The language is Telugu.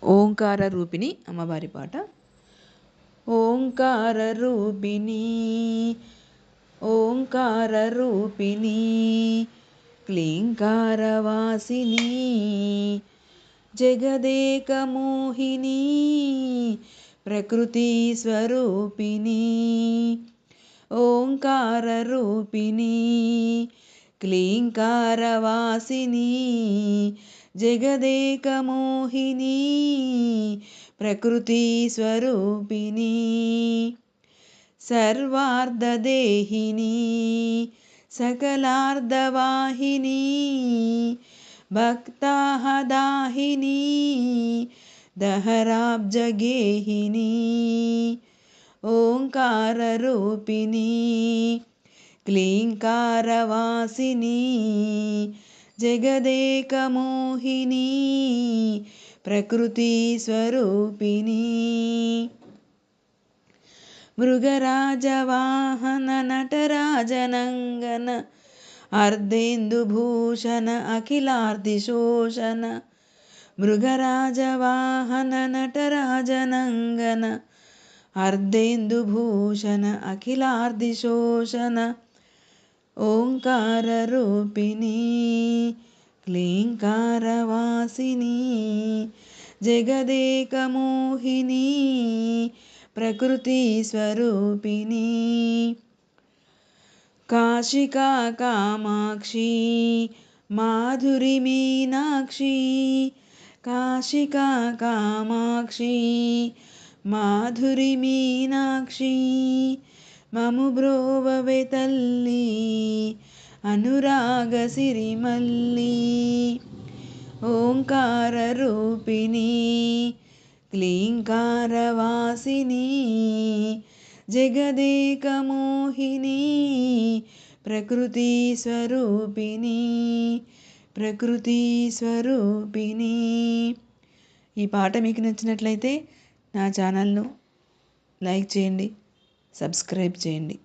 ఓంకార రూపిణి అమ్మవారి పాట. ఓంకార రూపిణి ఓంకార రూపిణి క్లీంకారవాసిని జగదేక మోహిని ప్రకృతి స్వరూపిణి ఓంకార రూపిణి క్లీంకారవాసిని జగదేక మోహిని ప్రకృతి స్వరూపిణి సర్వార్ధదేహిని సకలార్ధవాహిని భక్తాహదాహిని దహరాబ్జగేహిని ఓంకార రూపిణి క్లీంకారవాసిని జగదేక మోహిని ప్రకృతి స్వరూపిణి మృగరాజవాహన నటరాజనంగన అర్ధేందుభూషణ అఖిలార్ధిశోషణ మృగరాజవాహన నటరాజనంగన అర్ధేందుభూషణ అఖిలార్ధిశోషణ ఓంకార రూపిణి క్లీంకారవాసిని జగదేక మోహిని ప్రకృతి స్వరూపిణి కాశికా కామాక్షి మాధురి మీనాక్షి కాశికా కామాక్షి మాధురి మీనాక్షి మము బ్రోవవే తల్లి అనురాగ సిరిమల్లి ఓంకార రూపిణి క్లీంకారవాసిని జగదేక మోహిని ప్రకృతి స్వరూపిణి ప్రకృతి స్వరూపిణి. ఈ పాట మీకు నచ్చినట్లయితే నా ఛానల్ను లైక్ చేయండి, సబ్స్క్రైబ్ చేయండి.